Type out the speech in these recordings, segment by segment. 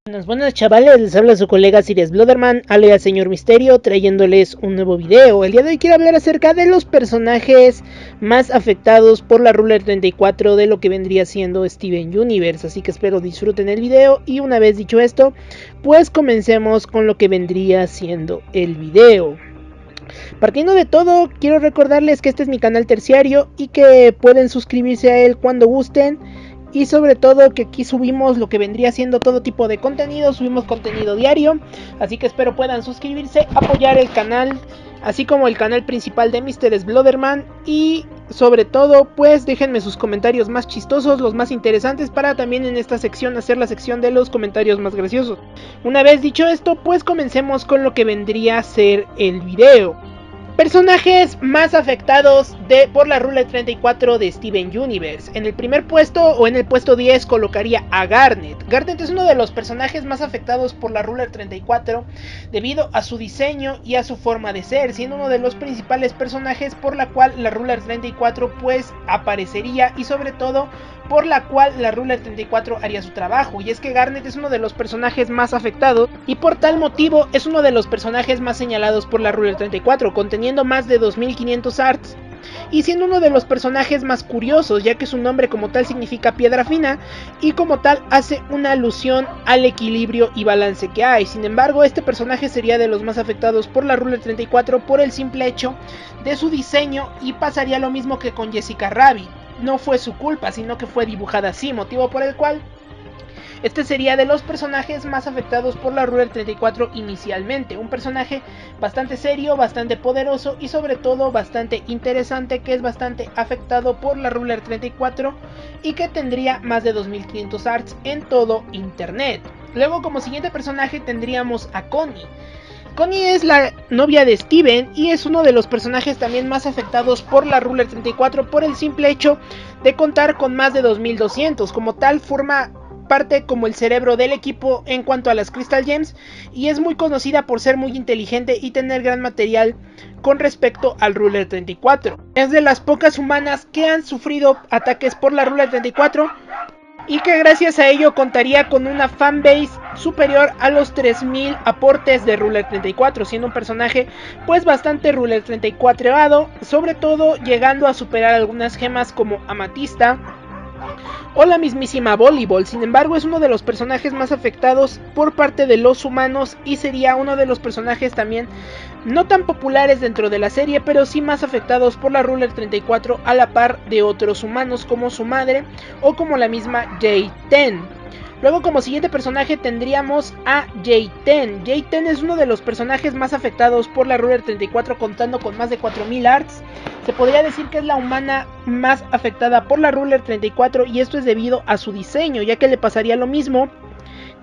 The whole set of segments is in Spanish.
Buenas, buenas chavales, les habla su colega Sirius Blooderman, alias Señor Misterio, trayéndoles un nuevo video. El día de hoy quiero hablar acerca de los personajes más afectados por la Ruler 34 de lo que vendría siendo Steven Universe. Así que espero disfruten el video y una vez dicho esto, pues comencemos con lo que vendría siendo el video. Partiendo de todo, quiero recordarles que este es mi canal terciario y que pueden suscribirse a él cuando gusten. Y sobre todo que aquí subimos lo que vendría siendo todo tipo de contenido, subimos contenido diario. Así que espero puedan suscribirse, apoyar el canal, así como el canal principal de Mr. Blooderman. Y sobre todo pues déjenme sus comentarios más chistosos, los más interesantes, para también en esta sección hacer la sección de los comentarios más graciosos. Una vez dicho esto, pues comencemos con lo que vendría a ser el video. Personajes más afectados por la Ruler 34 de Steven Universe. En el primer puesto o en el puesto 10 colocaría a Garnet. Garnet es uno de los personajes más afectados por la Ruler 34 debido a su diseño y a su forma de ser, siendo uno de los principales personajes por la cual la Ruler 34 pues aparecería y sobre todo por la cual la Ruler 34 haría su trabajo. Y es que Garnet es uno de los personajes más afectados y por tal motivo es uno de los personajes más señalados por la Ruler 34, conteniendo más de 2500 arts y siendo uno de los personajes más curiosos, ya que su nombre como tal significa piedra fina y como tal hace una alusión al equilibrio y balance que hay. Sin embargo, este personaje sería de los más afectados por la Ruler 34 por el simple hecho de su diseño, y pasaría lo mismo que con Jessica Rabbit. No fue su culpa, sino que fue dibujada así, motivo por el cual este sería de los personajes más afectados por la Ruler 34 inicialmente. Un personaje bastante serio, bastante poderoso y sobre todo bastante interesante, que es bastante afectado por la Ruler 34 y que tendría más de 2500 arts en todo internet. Luego, como siguiente personaje tendríamos a Connie. Connie es la novia de Steven y es uno de los personajes también más afectados por la Ruler 34 por el simple hecho de contar con más de 2200. Como tal, forma parte como el cerebro del equipo en cuanto a las Crystal Gems y es muy conocida por ser muy inteligente y tener gran material con respecto al Ruler 34. Es de las pocas humanas que han sufrido ataques por la Ruler 34 y que gracias a ello contaría con una fanbase superior a los 3000 aportes de Ruler 34, siendo un personaje pues bastante Ruler 34ado, sobre todo llegando a superar algunas gemas como Amatista o la mismísima Volleyball. Sin embargo, es uno de los personajes más afectados por parte de los humanos y sería uno de los personajes también no tan populares dentro de la serie, pero sí más afectados por la Ruler 34 a la par de otros humanos como su madre o como la misma J10. Luego, como siguiente personaje tendríamos a J10. J10 es uno de los personajes más afectados por la Ruler 34, contando con más de 4000 arts. Se podría decir que es la humana más afectada por la Ruler 34 y esto es debido a su diseño, ya que le pasaría lo mismo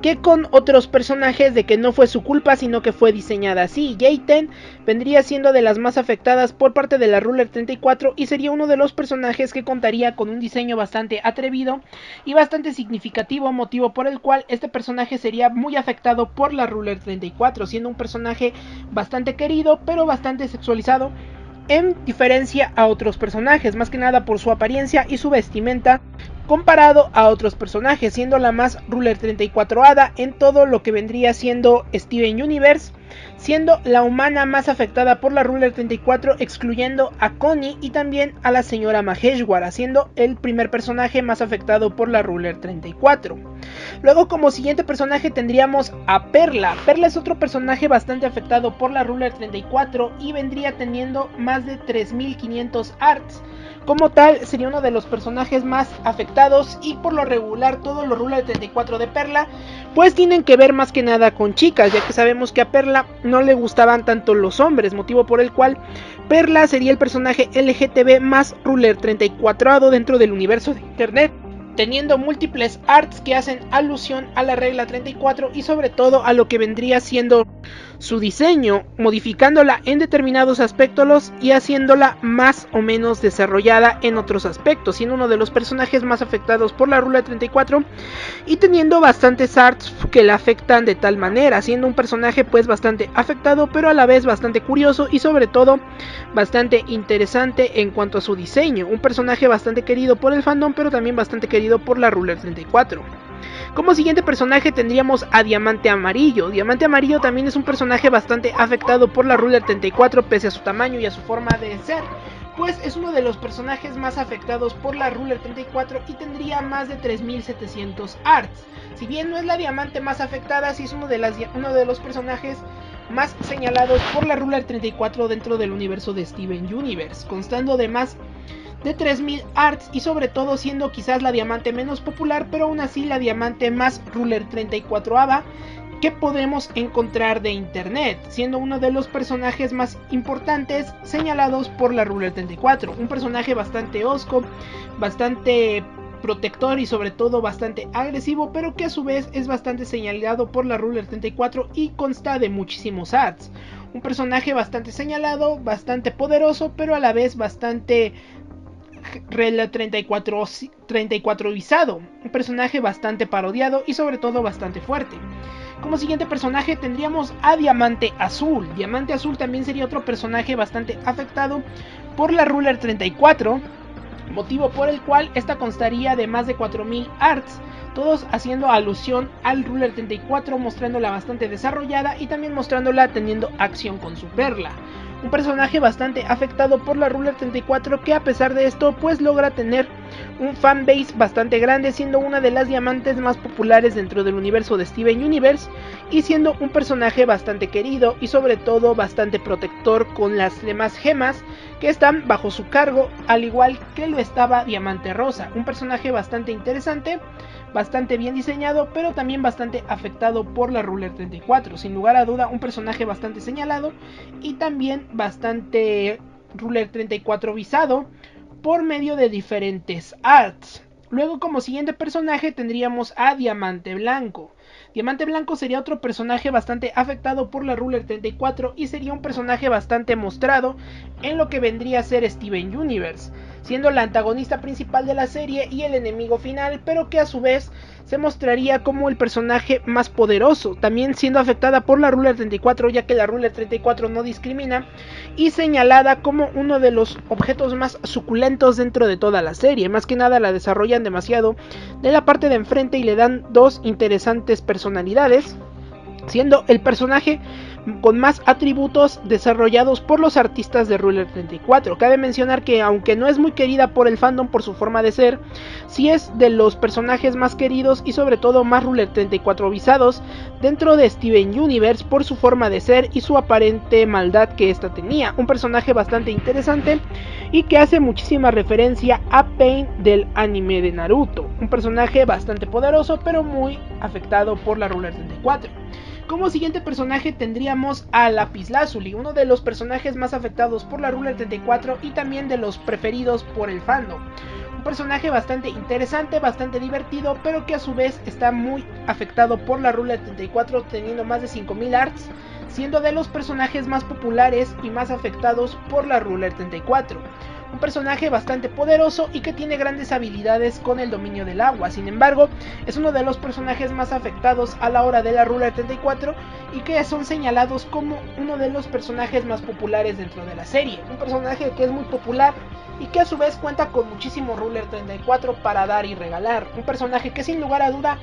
que con otros personajes, de que no fue su culpa sino que fue diseñada así. J10 vendría siendo de las más afectadas por parte de la Ruler 34 y sería uno de los personajes que contaría con un diseño bastante atrevido y bastante significativo, motivo por el cual este personaje sería muy afectado por la Ruler 34, siendo un personaje bastante querido pero bastante sexualizado en diferencia a otros personajes, más que nada por su apariencia y su vestimenta comparado a otros personajes, siendo la más Ruler 34ada en todo lo que vendría siendo Steven Universe, siendo la humana más afectada por la Ruler 34, excluyendo a Connie y también a la señora Maheshwara, siendo el primer personaje más afectado por la Ruler 34. Luego, como siguiente personaje tendríamos a Perla. Perla es otro personaje bastante afectado por la Ruler 34 y vendría teniendo más de 3500 arts. Como tal, sería uno de los personajes más afectados y por lo regular todos los Ruler 34 de Perla pues tienen que ver más que nada con chicas, ya que sabemos que a Perla no le gustaban tanto los hombres, motivo por el cual Perla sería el personaje LGTB más Ruler 34ado dentro del universo de internet, teniendo múltiples arts que hacen alusión a la regla 34 y sobre todo a lo que vendría siendo su diseño, modificándola en determinados aspectos y haciéndola más o menos desarrollada en otros aspectos, siendo uno de los personajes más afectados por la Ruler 34 y teniendo bastantes arts que la afectan de tal manera, siendo un personaje pues bastante afectado pero a la vez bastante curioso y sobre todo bastante interesante en cuanto a su diseño, un personaje bastante querido por el fandom pero también bastante querido por la Ruler 34. Como siguiente personaje tendríamos a Diamante Amarillo. Diamante Amarillo también es un personaje bastante afectado por la Ruler 34 pese a su tamaño y a su forma de ser, pues es uno de los personajes más afectados por la Ruler 34 y tendría más de 3700 arts. Si bien no es la diamante más afectada, sí es uno de los personajes más señalados por la Ruler 34 dentro del universo de Steven Universe, constando de más de 3000 arts y sobre todo siendo quizás la diamante menos popular, pero aún así la diamante más Ruler 34 ava que podemos encontrar de internet, siendo uno de los personajes más importantes señalados por la Ruler 34, un personaje bastante osco, bastante protector y sobre todo bastante agresivo, pero que a su vez es bastante señalado por la Ruler 34 y consta de muchísimos arts. Un personaje bastante señalado, bastante poderoso, pero a la vez bastante Rela 34 visado, un personaje bastante parodiado y sobre todo bastante fuerte. Como siguiente personaje tendríamos a Diamante Azul. Diamante Azul también sería otro personaje bastante afectado por la Ruler 34, motivo por el cual esta constaría de más de 4000 arts, todos haciendo alusión al Ruler 34, mostrándola bastante desarrollada y también mostrándola teniendo acción con su perla. Un personaje bastante afectado por la Ruler 34 que a pesar de esto pues logra tener un fanbase bastante grande, siendo una de las diamantes más populares dentro del universo de Steven Universe y siendo un personaje bastante querido y sobre todo bastante protector con las demás gemas que están bajo su cargo, al igual que lo estaba Diamante Rosa, un personaje bastante interesante, bastante bien diseñado, pero también bastante afectado por la Ruler 34, sin lugar a duda un personaje bastante señalado y también bastante Ruler 34 visado por medio de diferentes arts. Luego como siguiente personaje tendríamos a Diamante Blanco. Diamante Blanco sería otro personaje bastante afectado por la Ruler 34 y sería un personaje bastante mostrado en lo que vendría a ser Steven Universe, siendo la antagonista principal de la serie y el enemigo final, pero que a su vez se mostraría como el personaje más poderoso, también siendo afectada por la Ruler 34, ya que la Ruler 34 no discrimina, y señalada como uno de los objetos más suculentos dentro de toda la serie. Más que nada la desarrollan demasiado de la parte de enfrente y le dan dos interesantes personalidades, siendo el personaje con más atributos desarrollados por los artistas de Ruler 34. Cabe mencionar que aunque no es muy querida por el fandom por su forma de ser, sí es de los personajes más queridos y sobre todo más Ruler 34 visados dentro de Steven Universe por su forma de ser y su aparente maldad que esta tenía. Un personaje bastante interesante y que hace muchísima referencia a Pain del anime de Naruto. Un personaje bastante poderoso pero muy afectado por la Ruler 34. Como siguiente personaje tendríamos a Lapislázuli, uno de los personajes más afectados por la Ruler 34 y también de los preferidos por el fandom. Un personaje bastante interesante, bastante divertido, pero que a su vez está muy afectado por la Ruler 34, teniendo más de 5000 arts, siendo de los personajes más populares y más afectados por la Ruler 34. Un personaje bastante poderoso y que tiene grandes habilidades con el dominio del agua. Sin embargo, es uno de los personajes más afectados a la hora de la Ruler 34 y que son señalados como uno de los personajes más populares dentro de la serie. Un personaje que es muy popular y que a su vez cuenta con muchísimo Ruler 34 para dar y regalar. Un personaje que sin lugar a duda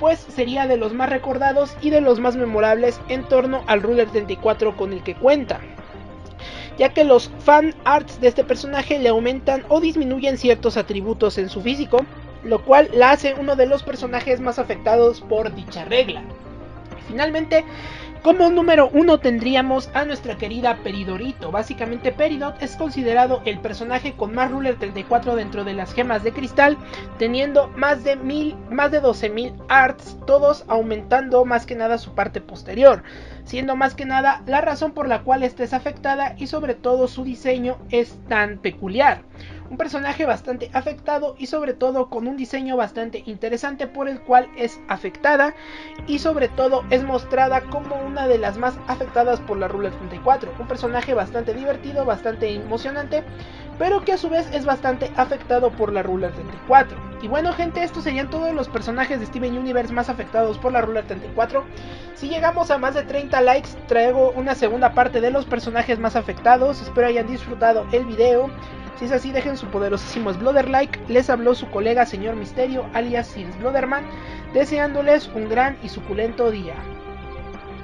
pues sería de los más recordados y de los más memorables en torno al Ruler 34 con el que cuenta, ya que los fan arts de este personaje le aumentan o disminuyen ciertos atributos en su físico, lo cual la hace uno de los personajes más afectados por dicha regla. Finalmente, como número 1 tendríamos a nuestra querida Peridorito. Básicamente Peridot es considerado el personaje con más Ruler 34 dentro de las gemas de cristal, teniendo más de 12.000 arts, todos aumentando más que nada su parte posterior, siendo más que nada la razón por la cual esta es afectada y sobre todo su diseño es tan peculiar. Un personaje bastante afectado y sobre todo con un diseño bastante interesante por el cual es afectada y sobre todo es mostrada como una de las más afectadas por la Ruler 34. Un personaje bastante divertido, bastante emocionante, pero que a su vez es bastante afectado por la Ruler 34. Y bueno gente, estos serían todos los personajes de Steven Universe más afectados por la Ruler 34. Si llegamos a más de 30 likes, traigo una segunda parte de los personajes más afectados. Espero hayan disfrutado el video. Si es así, dejen su poderosísimo Sblooder like. Les habló su colega Señor Misterio, alias Sir Sblooderman. deseándoles un gran y suculento día.